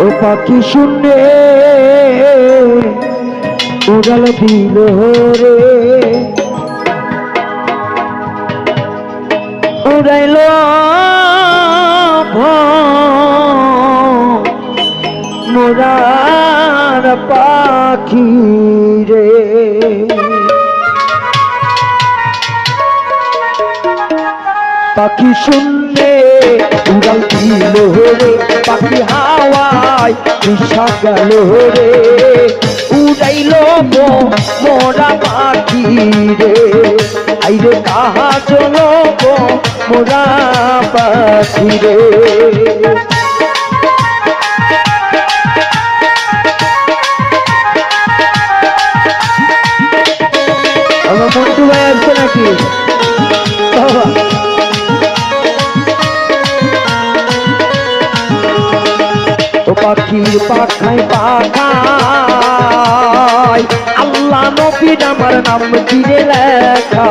ও পাখি শুনে উড়াল দিল রে, উড়াইল মোরার পাখি রে। পাখি শুনলে উড়াল দিল রে, পাখি হাওয়ায় মিশা গেল রে, উড়াইল মোরা পাখি রে। আইরে কাহা চলো মোরা পাখি রে। আমার মন্টু ভাই আসছে নাকি? ও পাখির পাখায় পাখায় আল্লাহ নবীর আমার নাম দিলে লেখা।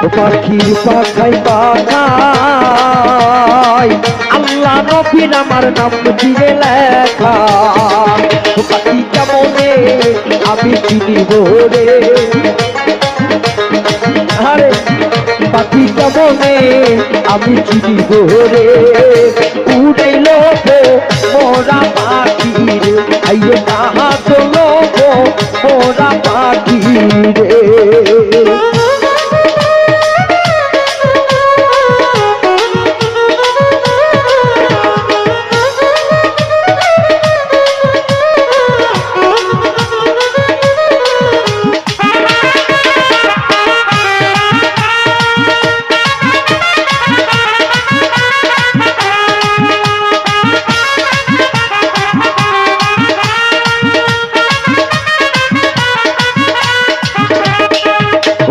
ও পাখির পাখায় পাখায় আল্লাহ নবীর আমার নাম দিলে লেখা। ও পাখি কেমনে আমি চিনিব রে, আরে পাখি কেমনে আমি চিনিব রে, উড়াইল মোরা পাখি রে। আইয়ে কাহা চলো মোরা পাখি রে।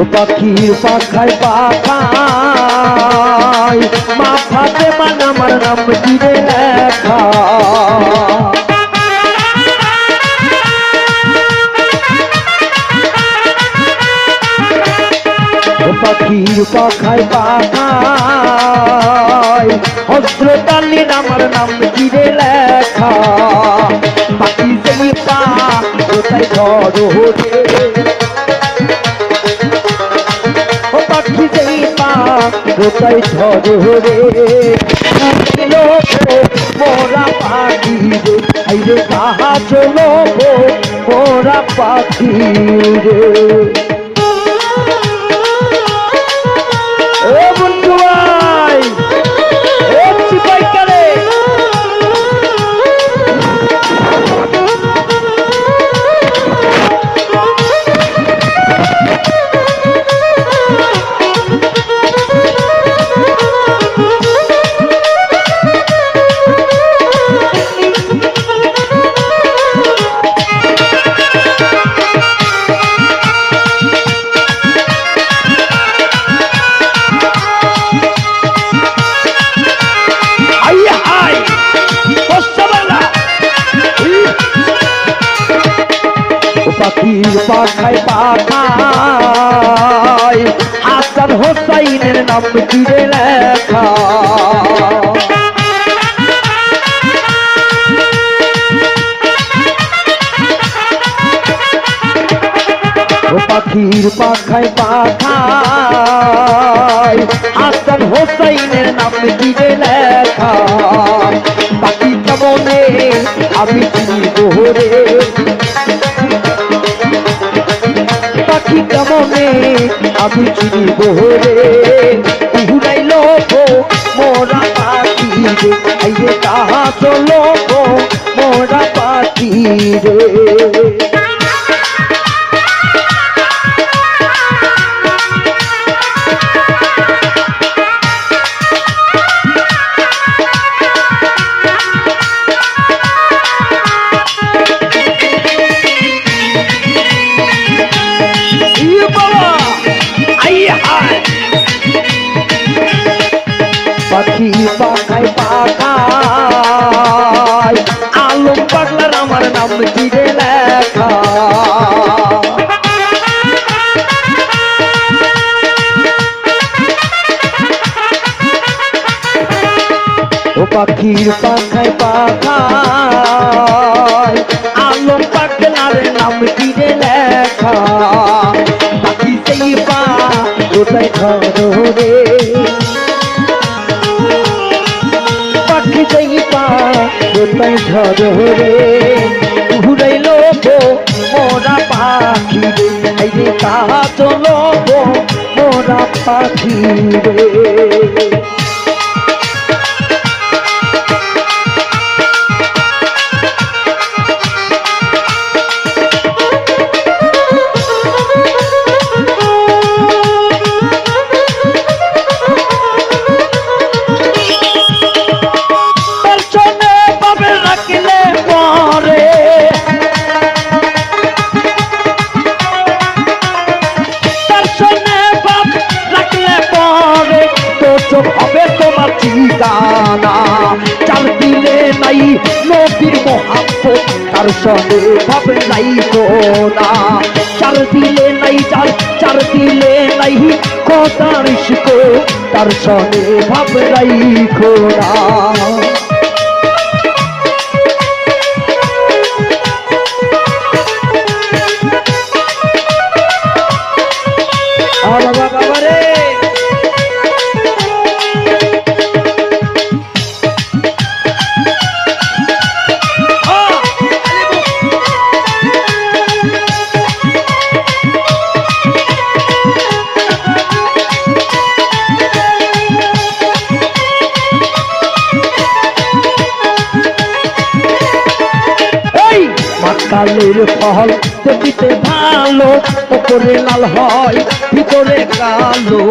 ও পাখির পাখায় পাখায় মা ফাতে মান আমার নাম দিলে লেখা। ও পাখির পাখায় পাখায় হযরত আলীর আমার নাম দিলে লেখা। পাখি যেই পা কোথায় ধরো রে, কোথায় ধরো রে, মোরা পাখি রে। আইরে কাহা চলো মোরা পাখি রে। ও বন্ধু ভাই ও চিপাই করে পাখির পাখায় পাখায় হাসান হোসাইনের নাম দিলে লেখা। ও পাখির পাখায় পাখায় হাসান হোসাইনের নাম দিলে লেখা। পাখি কেমনে আমি চিনিব রে, পাখি কেমনে আমি চিনিব রে, উড়াইল মোরা পাখি রে। আইরে কাহা চলো মোরা পাখি রে। পাখি পাখায় পাখায় আলম পাগলার আমার নাম দিলে লেখা। পাখির পাখায় পাখায় আলম পাগলার নাম কিনে লেখা পাখি সেই পা কোথায় ধরে পাখি সেই পা কোথায় ধরে ঘুরাইল মোরা পাখি রে তাহা চলো মোরা পাখি রে হবে তোমার ঠিকানা চার দিলে নাই নবীর মোহাম্মদ তার সনে ভাবে নাই কোনা চার দিলে নাই চার দিলে নাই খোদার ইশক তার সনে ভাবে নাই কোনা কালের ফল দেখিতে ভালো উপরে লাল হয় ভিতরে কালো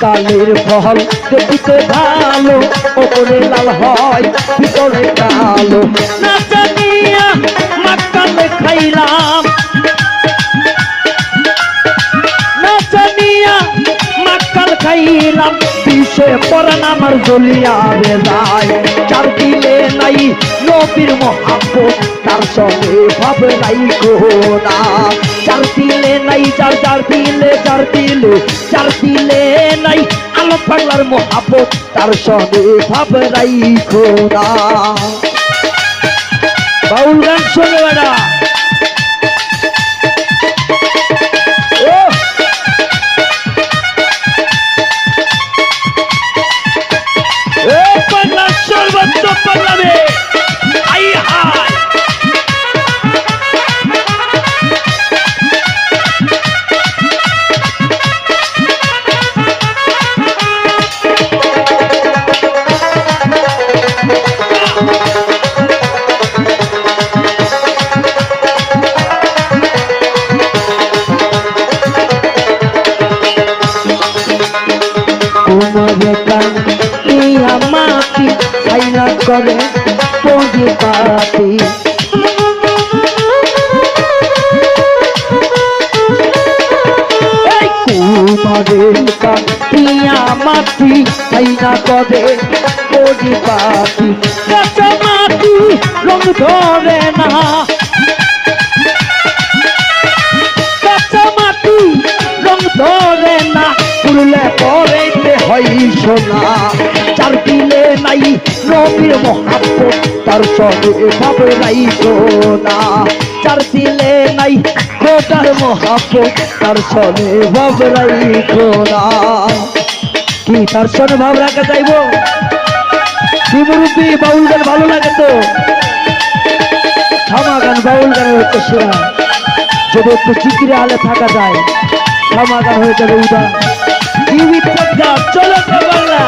কালের ফল দেখিতে ভালো উপরে লাল হয় ভিতরে কালো না জানিয়া মাকালে খাইলাম না জানিয়া মাকাল খাইলাম বিষে পরান আমার জ্বলিয়া রে যায় চার দিলে নাই নবীর মোহাম্মদ তার সঙ্গে ভাবে নাই কোনা চার দিলে নাই চার দিলে নাই আলম পাগলার মোহাম্মদ তার সঙ্গে ভাবে নাই কোনা বাউল গান শোনে বেড়া মাটি আইনা করে পড়ি পাতি কুমারের কাটিয়া মাটি আইনা করে পড়ি পাতি কাঁচা মাটি রং ধরে না কাঁচা মাটি রং ধরে না পুরলে পরে হয় সোনা চার দিলে নাই নবীর মোহাম্মদ তার সঙ্গে ভাবে নাই সোনা চার দিলে নাই খোদার মোহাম্মদ তার সঙ্গে ভাবে নাই সোনা কি তার সঙ্গে ভাব রাখা চাইব শিবরূপী বাউল গান ভালো লাগে তো থামা গান বাউল গান হচ্ছে সেরা যদি একটু চিকিরে আলে থাকা যায় থামা গান হয়ে যাবে উদা চলো বাংলা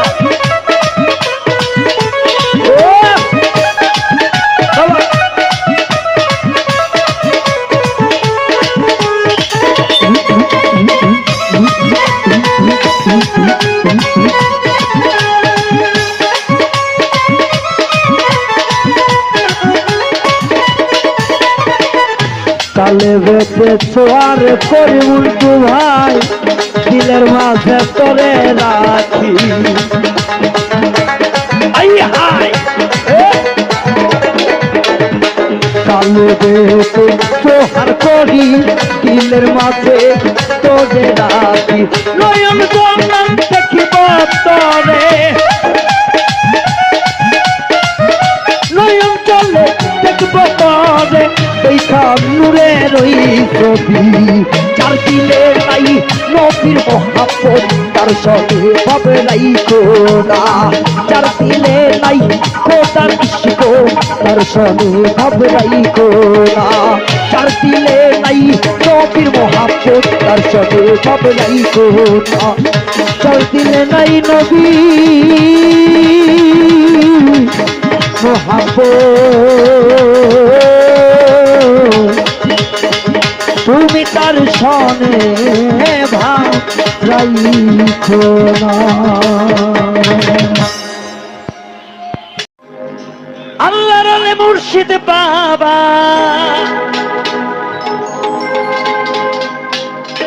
কালে বেঁচে ছোয়ার করি উল্টু ভাই দিলের মাঝে তোরে রাখি কালে বেঁচে ছোয়ার করি দিলের মাঝে তোরে রাখি নয়ন জল দেখিব তোরে নয়ন চলে দেখব তোরে দেখা নূরের ওই ছবি যার দিলে নাই নবীর মহাব্বত তার সঙ্গে হবে নাই খোদা যার দিলে নাই খোদার ইশক তার সঙ্গে হবে নাই খোদা যার দিলে নাই নবীর মহাব্বত তার সঙ্গে হবে নাই খোদা যার দিলে নাই নবী মহাব্বত তুমি তার সনে রাইখো না আল্লাহর আলে মুর্শিদ বাবা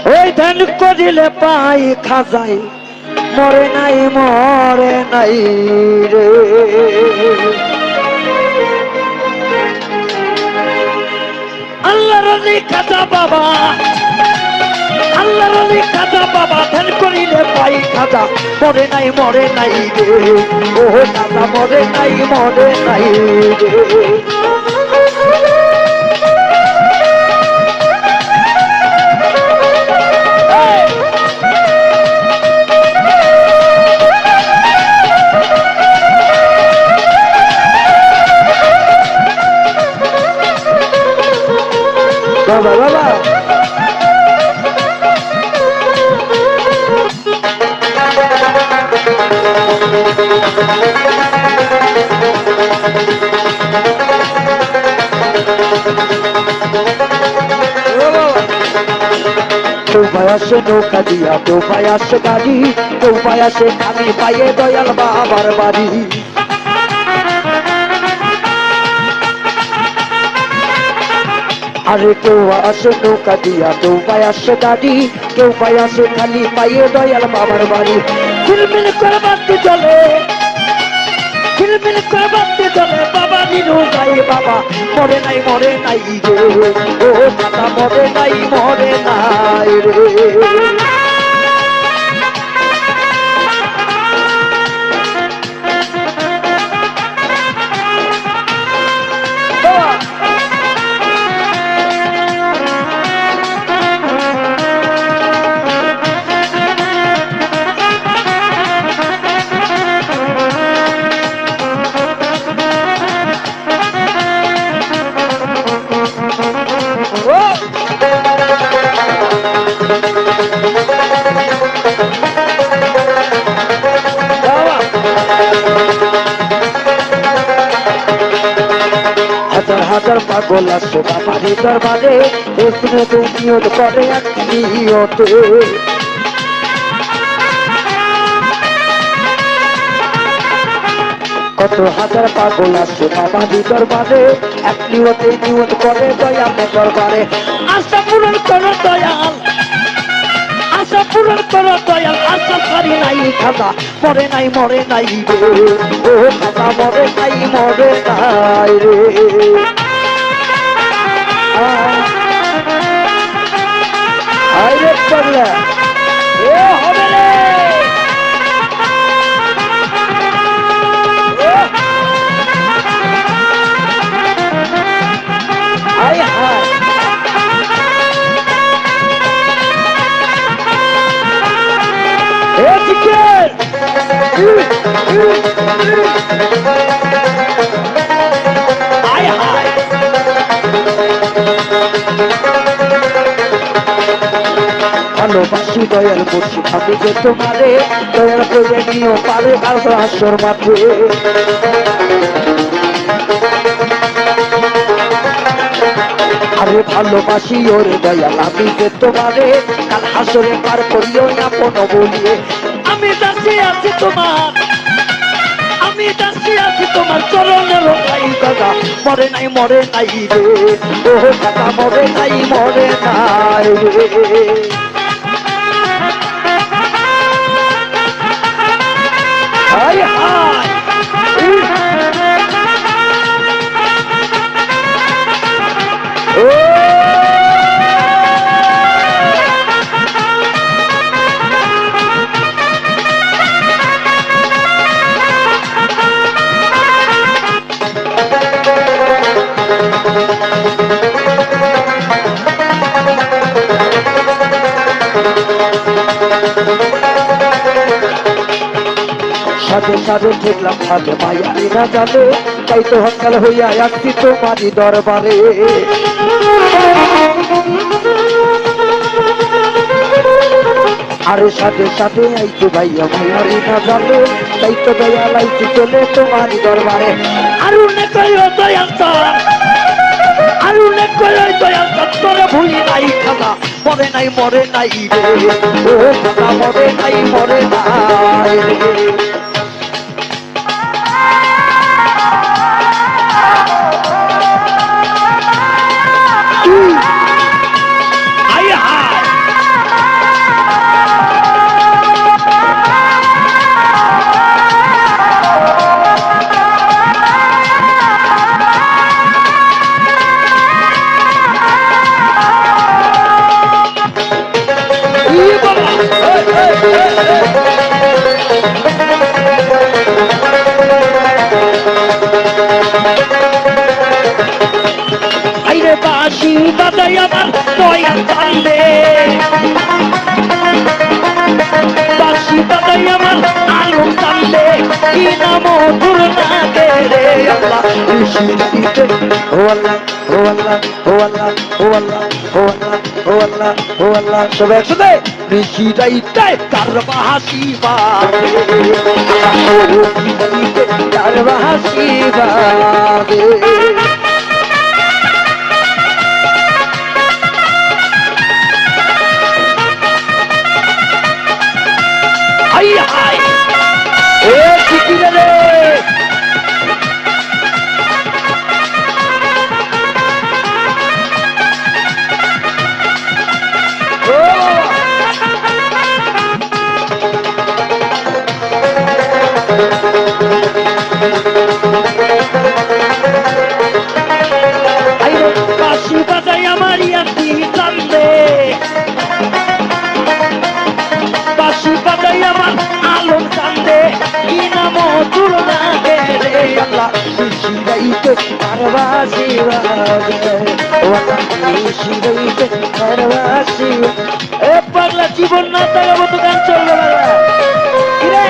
ওই ধ্যান করিলে পাই খাজাই মরে নাই রে আল্লাহর আলী খাজা বাবা আল্লাহর আলী খাজা বাবা ধ্যান করিলে পাই খাজা মরে নাই রে ও খাজা মরে নাই রে বাবা বাবা ডোবায় আসে নৌকা দিয়া ডোবায় আসে গাড়ি ডোবায় আসে খালি পায়ে দয়াল বাবার বাড়ি আরে কেউ আসে নৌকা দিয়া ডোবায় আসে গাড়ি কেউ পায় আসে খালি পায়ে দয়াল বাবার বাড়ি ঝিলমিল করে বাড়তে চলে ঝিলমিল করে বাড়তে চলে বাবা নিরু যাই বাবা মরে নাই রে ও দাদা মরে নাই রে হাজার পাগল আসে বাবারি দরবারে এসে তো নিয়ত করে এক নিয়তে কত হাজার পাগল আসে বাবারি দরবারে এক নিয়ত করে দয়াল দরবারে আশা পূরণ করো দয়াল আশা পূরণ করো দয়াল আশা করি নাই খাজা মরে নাই রে ও খাজা মরে নাই রে আইরে পাগলা এ হবে রে আই হায় এ চিকেন আই হায় ভালোবাসি দয়াল করছি আমি যে তোমারে দয়াল করে নিও পারে আসর মাঠে আরে ভালোবাসি ওরে দয়াল আমি যে তোমারে কাল হাসরে পার করিও না কোনো বলিয়ে আমি দাসী আছি তোমার আমি দাসী আছি তোমার চরণের ভাই দাদা মরে নাই রে ও দাদা মরে নাই রে হায় হায় ও সাজে দেখলাম সাথে মায়ারি না জানে, তাই তো হকাল হইয়া আসছি তোমারই দরবারে। আরে সাথে সাথে আইতো ভাইয়া মায়ারি না জানে, তাই তো দয়া লাইছি চলে তোমারই দরবারে। আর উনি কইও দয়াল আর উনি কইও দয়াল তোরে ভুলি নাই খানা, মরে নাই মরে নাই রে, ও খানা মরে নাই মরে নাই রে। আইরে বাঁশি বাজাই আমার দয়াল জানলে, বাঁশি বাজাই আমার আলম জানলে, কি নাম মধুর লাগে রে আল্লাহ। ও আল্লাহ ও আল্লাহ ও আল্লাহ ও আল্লাহ ও আল্লাহ ও আল্লাহ ও আল্লাহ, সবাই একসাথে নিশি যাইতে কার বাহাসি বাজে, কার বাহাসি বাজে। হাই হাই এ চিঠি রে বাঁশি বাজাই আমার ইয়াতি জানলে, বাঁশি বাজাই আমার আলম জানলে, কি নাম মধুর লাগে রে আল্লাহ। নিশি যাইতে কার বাঁশি বাজে, ও আল্লাহ নিশি যাইতে কার বাঁশি। এ পাগলা জীবন না থাকার মতো গান চলবে বাবা কিরে।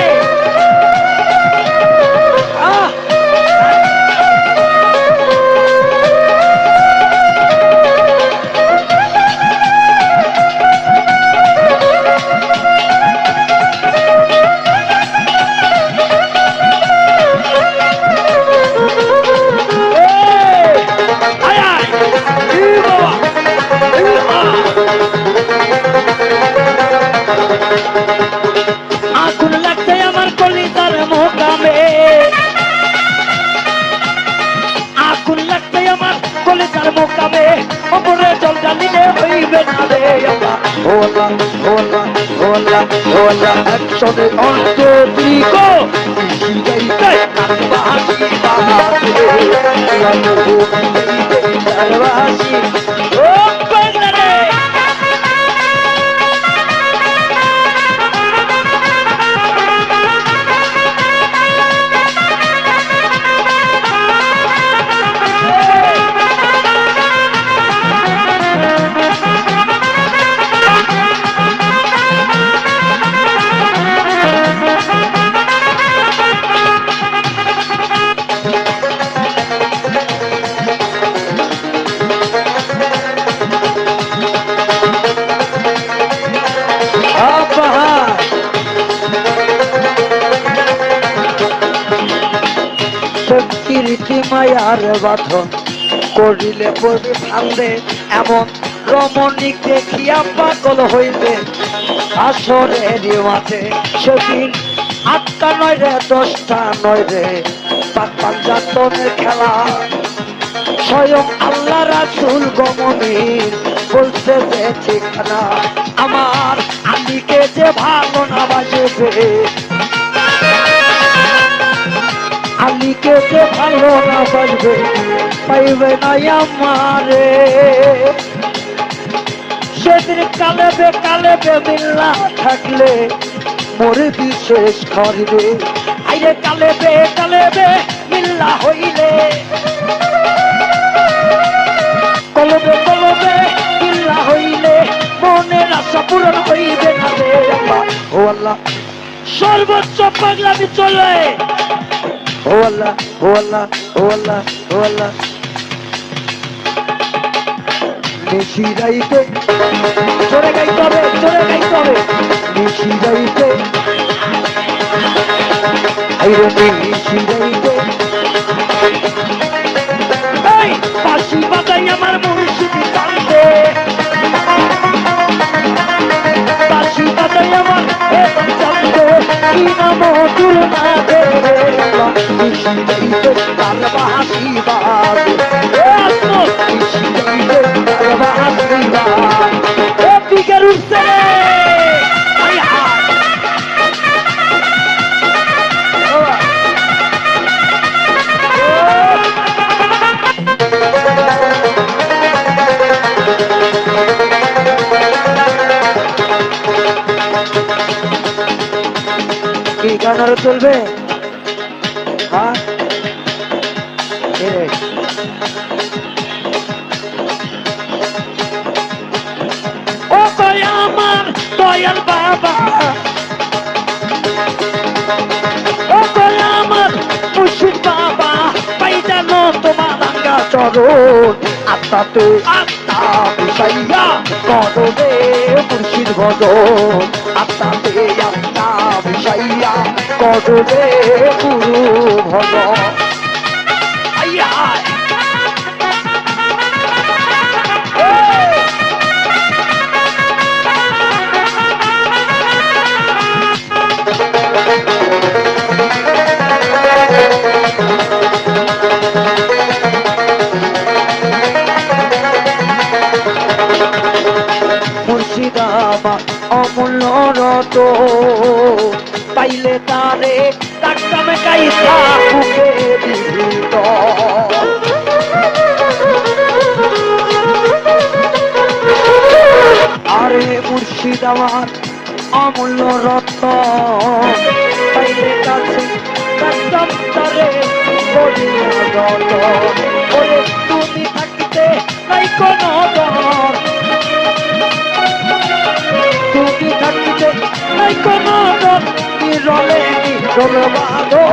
আগুন লাগছে আমার কলিজার মোকামে, আগুন লাগছে আমার কলিজার মোকামে, ওপরে জল ঢালিলে হইবে না রে আল্লাহ। ও আল্লাহ ও আল্লাহ ও আল্লাহ ও আল্লাহ, একশনে অন্তরিক নিশি যাইতে কার বাঁশি বাজে, কার বাঁশি। ও পাগলা রে কীর্তি মায়ার বাঁধন করিলে পড়বে ফান্দে, এমন রমণীক দেখিয়া পাগল হইবে আসরের মাঠে। সেদিন 8টা নয় রে 10টা নয় রে পাঞ্জাতনের খেলা, স্বয়ং আল্লাহ রাসূল গমনীর বলছে যে ঠিকানা, আমার আলীকে যে ভালো না বাসবে, আলীকে যে ভালো না বাসবে, পাইবে না আমারে। সেদিন কালেবে মিল্লা থাকলে মোরে বিশেষ করবে, আইরে কালেবে মিল্লা হইলে, কলবে মিল্লা হইলে মনের আশা পূরণ হইবে না রে আল্লাহ। ও আল্লাহ সর্বোচ্চ পাগলামি চলে। ও আল্লাহ, ও আল্লাহ, ও আল্লাহ, ও আল্লাহ। নিশি রাইতে জোরে গাইতে হবে, জোরে গাইতে হবে। নিশি রাইতে নিশি রাইতে বাঁশি বাজাই আমার মুর্শিদি কান্দে, বাঁশি বাজাই আমার কান্দে, কি নাম মধুর নাদে নিশি রাইতে তার বাঁশি বাজে, নিশি রাইতে তার বাঁশি বাজে। দিকের উঠছে রে কি গান আরো চলবে? হ্যাঁ ও দয়া আমার দয়াল বাবা, ও দয়া আমার মুর্শিদ বাবা, পাই জানো তোমার রাঙ্গা চরণ, আত্মাতে আত্মা মিশাইয়া করো রে মুর্শিদ ভজন, আত্মাতে আত্মা মিশাইয়া করো রে গুরু ভজন। মুর্শিদাবাদ অমূল্য রত, পাইলে তারে টাকা কাইসা বুকে দিত। আরে মুর্শিদাবাদ অমূল্য রত, পাইলে কাছে তারে বলিয়া রত। ওরে তুমি থাকিতে নাই কোনো ডর, তুমি থাকিতে নাই কোনো ডর, নিরলে নিরল বাঁধো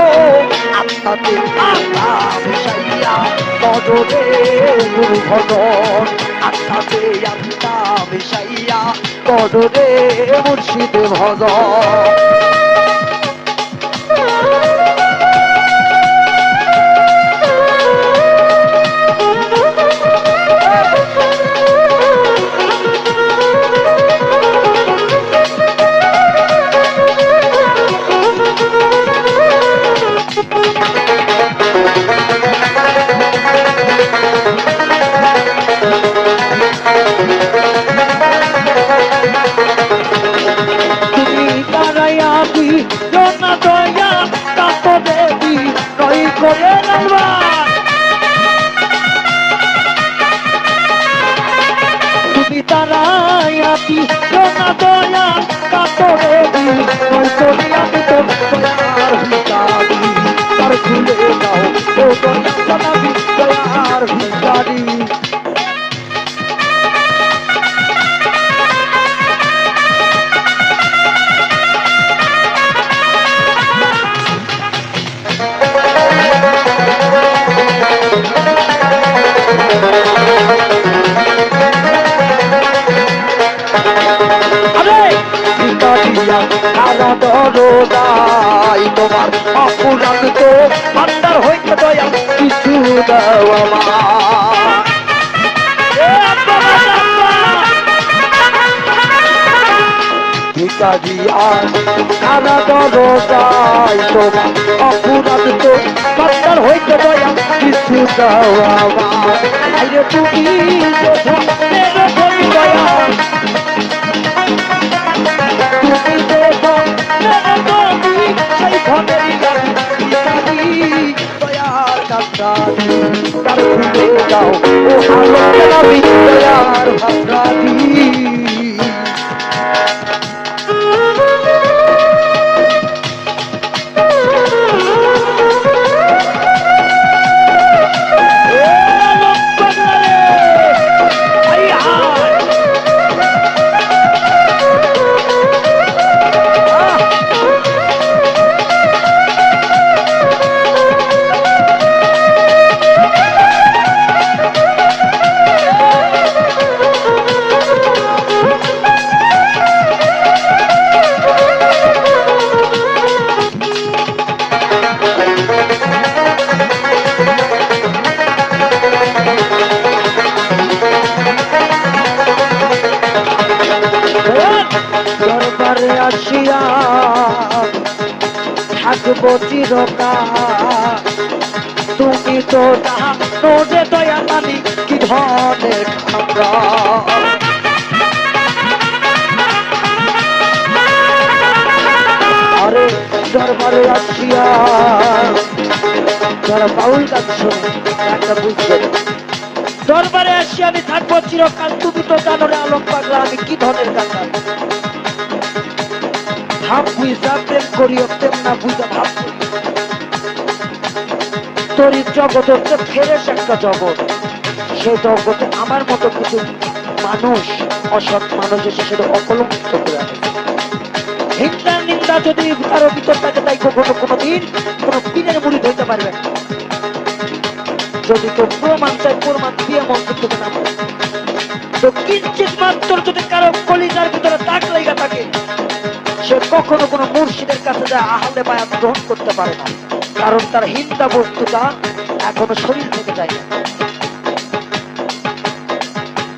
আত্মাতে আত্মা মিশাইয়া করো রে গুরু ভজন, আত্মাতে আত্মা মিশাইয়া করো রে মুর্শিদ ভজন। তুমি তারাইয়া দিও না দয়া, কাত দেবী নই করে নামবা, তুমি তারাইয়া দিও না দয়া, কাত দেবী নই করে আমি তো দয়ার ভিকারি, তার খুলে দাও ও দয়া জানাবি দয়ার ভিকারি। তোমার অপুরান তো ভান্ডার হইতে দয়া কিছু দাও আমার, ভিকারি আর সারা দরজায় তোমার অপুরান তো ভান্ডার হইতে দয়া কিছু দাও আমার। আরে তুমি দয়া দয়ার কান্দারি তার খুলে যাও ও হালকাবি দয়ার ভান্ডারি। চিরকাল তুমি তো জানো রে দয়াল আমি কি ধরনের খামরা আরে দরবারে আসিয়া যারা বাউল গান শোনে একটা বুঝবেন দরবারে আসিয়া আমি থাকবো চিরকাল তুমি তো জানো রে আলম পাগলা আমি কি ধরনের গান ভাব বুঝা প্রেম করিও প্রেম না বুঝা ভাব তোর জগৎ হচ্ছে ফেরেশ একটা জগৎ সেই জগতে আমার মতো কিছু মানুষ অসৎ মানুষ এসে সেটা অকলঙ্কিত করে রাখে হিংসা নিন্দা যদি কারো ভিতর থাকে তাই কখনো কোনোদিন কোনো পীরের মুরিদ হইতে পারবে না যদি কেউ প্রমাণ চাই প্রমাণ দিয়ে মন্ত্র থেকে নাম তো কিঞ্চিত মাত্র যদি কারো কলিজার ভিতরে দাগ লেগে থাকে সে কখনো কোনো মুর্শিদের কাছে যায় আহলে বায়াত গ্রহণ করতে পারে না কারণ তার হিন্দা বস্তুটা এখনো শরীর থেকে যায় না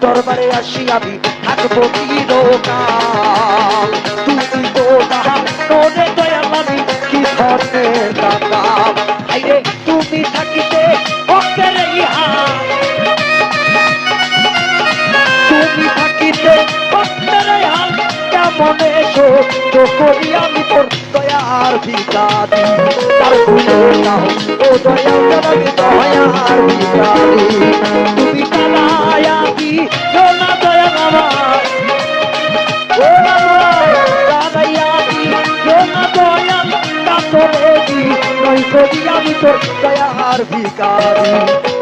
দরবারে আসি আমি থাকবো চিরকাল তুমি তো জানো রে দয়াল আমি কি ধরনের কাকাম আইরে তুমি থাকিতে ভক্তের ইহান তুমি থাকিতে ভক্তের ইহান কেমন এসো তো করি আমি তোর দয়ার ভিখারি তার ভুলে নাও ও দয়াল আমি দয়ার ভিখারি তুমি কালায়া কি না দয়াল আমার ও কালায়া কি না দয়াল কাতরে দি নই করি আমি তোর দয়ার ভিখারি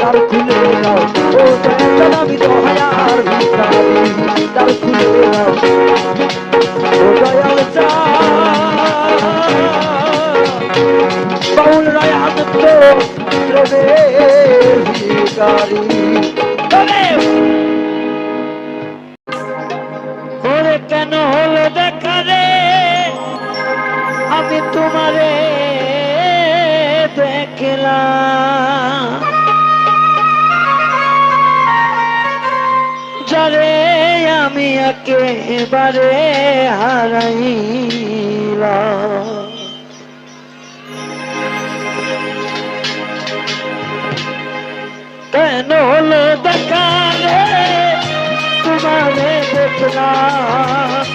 তার ভুলে নাও ও দয়াল আমি দয়ার ভিখারি তার ভুলে নাও ও দয়াল চা বাউল রায় আনন্দ প্রেমের ভিখারি ওরে কেন হলো দেখা রে আমি তোমারে দেখলাম যারে আমি একেবারে হারাইলাম কেন হলো দেখা রে তোমারে দেখলাম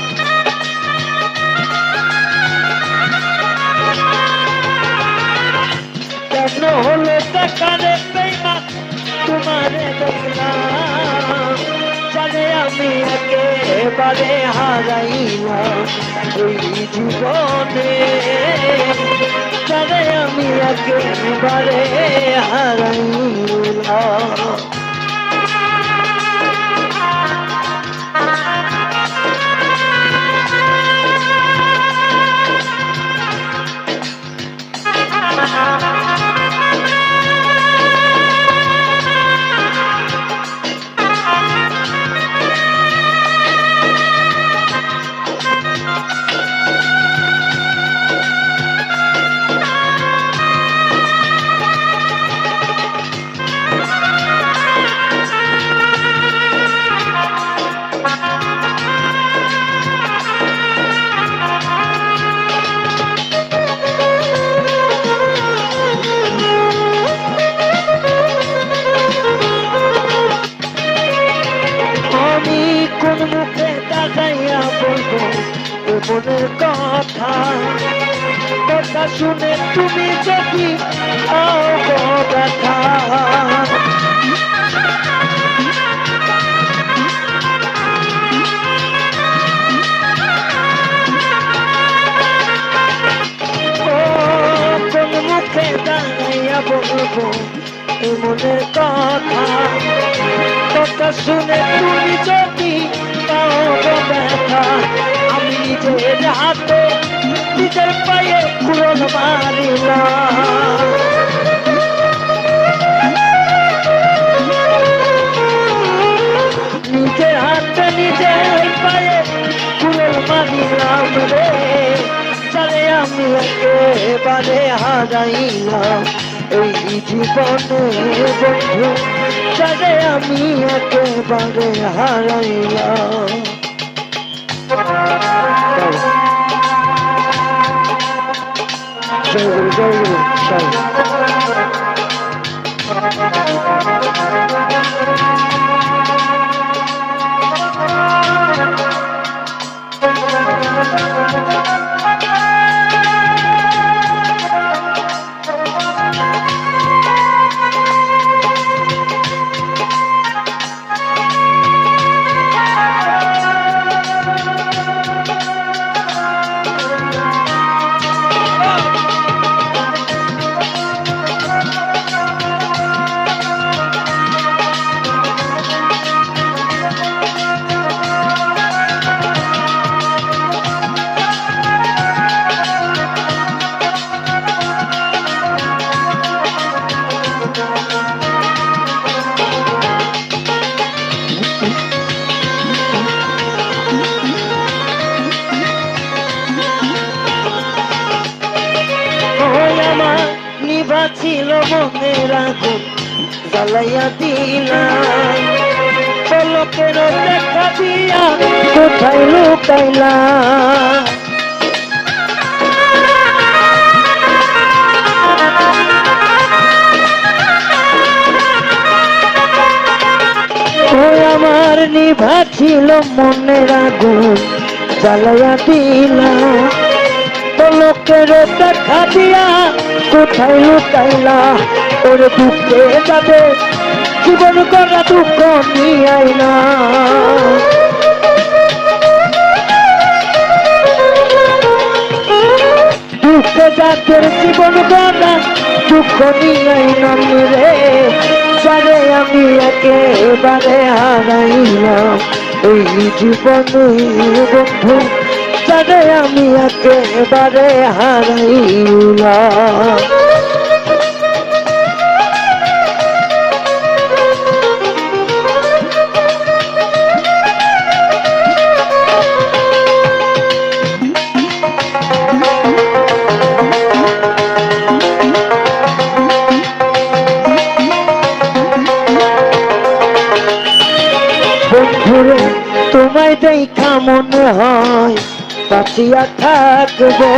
কেন হলো দেখা রে বেঈমান তোমারে দেখলাম জানে আমি একেবারে হারাইলাম এই জীবনে জানে আমি একেবারে হারাইলাম মনের কথা কথা শুনে তুমি যদি ব্যথা কোন মুখে দাঁড়াইয়া বলবো মনের কথা কথা শুনে তুমি যদি ব্যথা আমি নিজের হাতে নিজের পায়ে কুড়ন মারিলাম নিজের হাতে নিজের পায়ে কুড়ন মারিলাম রে চলে আমি একেবারে হারাইলাম এই জীবনে বন্ধু চলে আমি একেবারে হারাইলাম জয় গুরু জয়। ছিল মনের আগুন জ্বালাইয়া দিলাম, পলকের দেখা দিয়া কোথায় লুকাইলা। আমার নিভা ছিল মনের আগুন জ্বালাইয়া দিলাম, পলকের দেখা দিয়া কোথায় লুকাইলা। ওর দুঃখে যাবে জীবন করা দুঃখ নিয়ে আইলা। দুঃখে যাদের জীবন করা দুঃখ নিয়ে আইলাম রে, যারে আমি একেবারে হারাইলাম এই জীবনে বন্ধু, যারে আমি একেবারে হারাইলাম। বন্ধুরে তোমায় দেখা মনে হয় বাঁচিয়া থাকবো,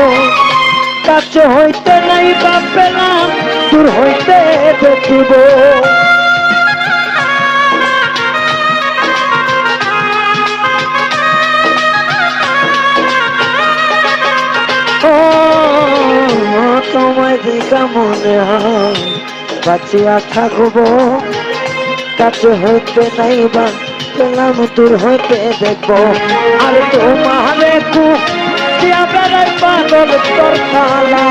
কাছে হইতে নাই বাপে না দূর হইতে দেখিব। তোমায় দেখা মনে হয় বাঁচিয়া থাকবো, কাছে হইতে নাই বা পেলাম দূর হইতে দেখবো। আর তোমারে কুচিয়া বেড়াই পাগল তোর খালা,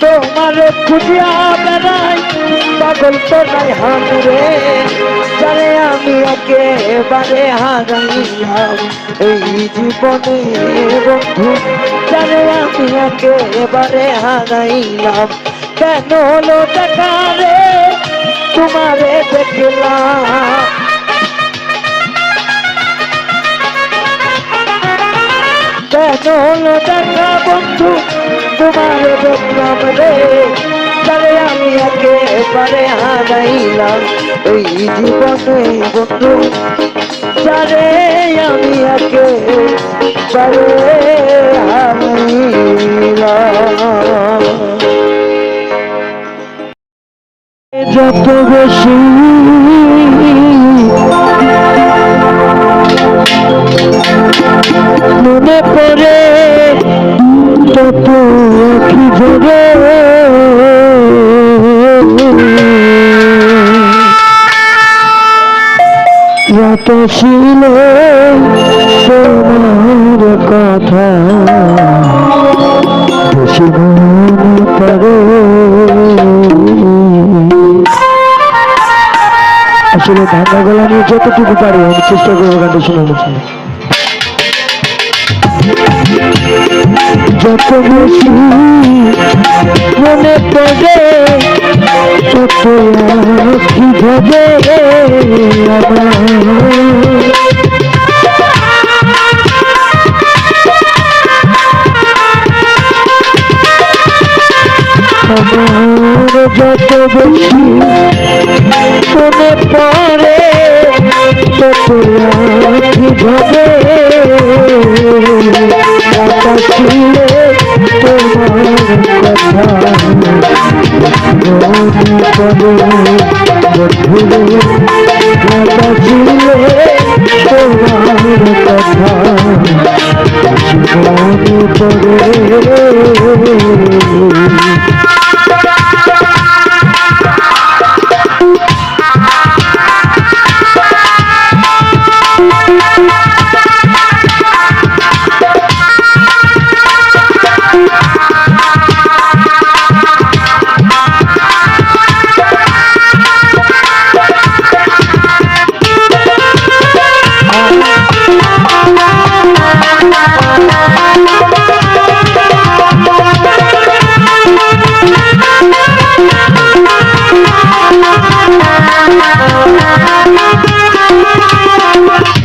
তোমারে কুচিয়া বেড়াই পাগল তোর নাই হামরে, যারে আমি একেবারে হারাইলাম এই জীবনে বন্ধু, যারে আমি একেবারে হারাইলাম। কেন হলো দেখা রে তোমারে দেখলাম, কেন হলো দেখা বন্ধু তোমারে দেখলাম রে, যারে আমি একেবারে হারাইলাম এই জীবনে বন্ধু, যারে আমি একেবারে হারাইলাম। যত বেশি মনে পড়ে তত আখি ঝরে, যত ছিল তোমার কথা বেশি মনে পড়ে। আসলে ধান্দা গলা নিয়ে যতটুকু পারি আমি চেষ্টা করবো গানটা শোনানোর জন্য। যত বেশি মনে পড়ে তত আখি ঝরে আমার, যত বেশি মনে পড়ে আখি ঝরে আকাশ ছিলে তোমার কথা মনে পড়ে বন্ধুরে আকাশ ছিলে তোমার কথা মনে পড়ে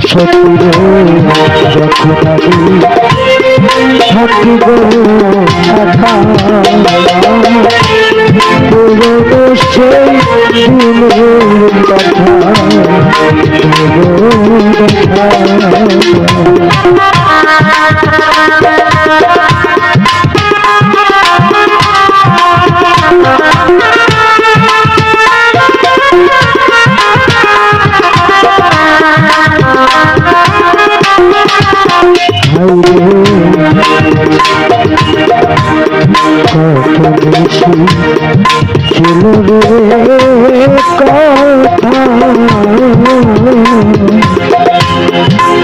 সত্যি যখন আমি থাকিব শাখা পুরনো সেই দিনের কথা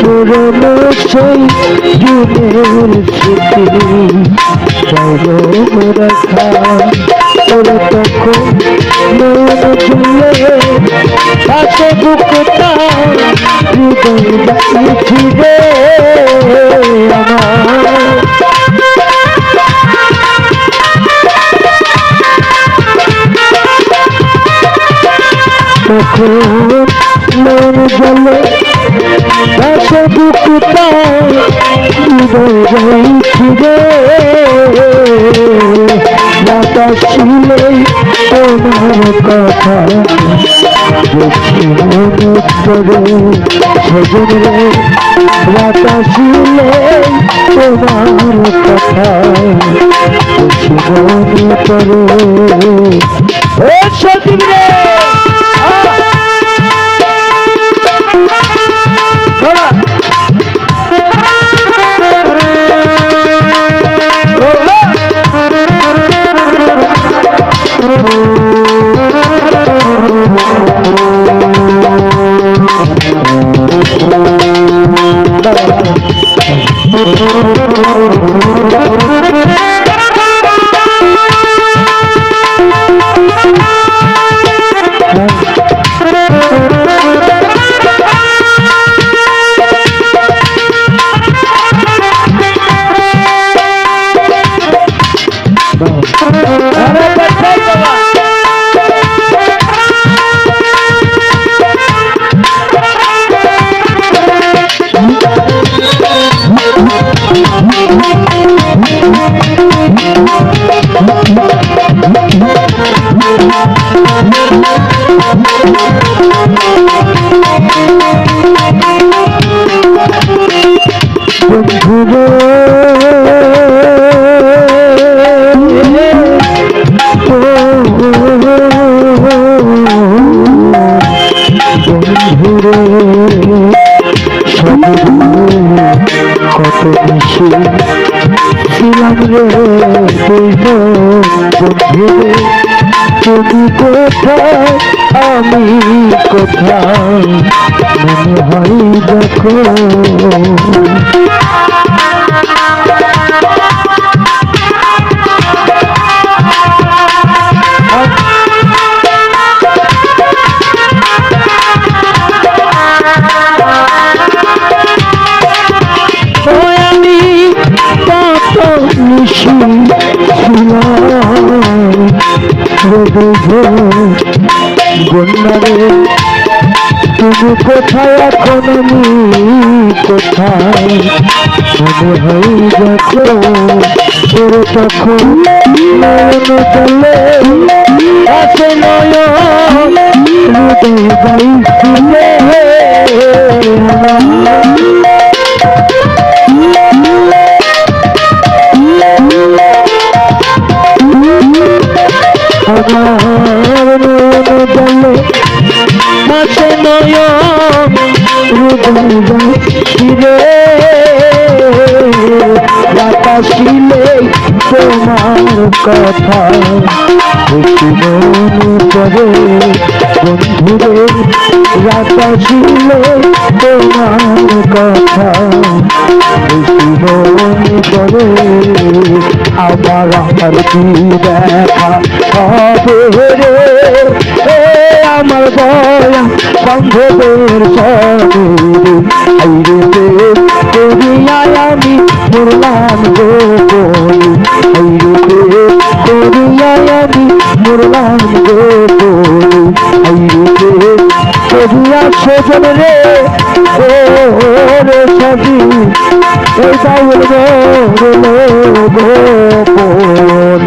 পুরনো সেই দিনের স্মৃতি রাখা তোর তখন মন ঝুলে পাশে বুকটা হৃদয় বাঁচিবে আমার তখন মন জলে পাশে বুকটা হৃদয় ছিড়ে বাতাস ছিলে তোমার কথা দেখি মনে পড়ে সজন রে বাতাস ছিলে তোমার কথা দেখি মনে পড়ে ও সজন রে কত বেশি ছিলাম রে বন্ধু তুমি কোথায় আমি কোথায় মনে হয় দেখো বন্যারে তুমি কোথায় এখন আমি কোথায় মনে হয় দেখো তোর তখন নয়ন জলে আসে নয়ন হৃদয় গাইছিলে আমার নয়ন জলে আছে নয়ন হৃদয় বাতাসিলে তোমার কথা মন করে বন্ধুরে বাতাসিলে তোমার কথা মন করে আমার কি দেখা হবে রে আমার বয়া বান্ধবের সঙ্গে করিয়ায় আমি মুরলাম গোপন করিয়ায় আমি মুরলাম গোপন করিয়া সজন রে রে সবই এটা বলবো গোপন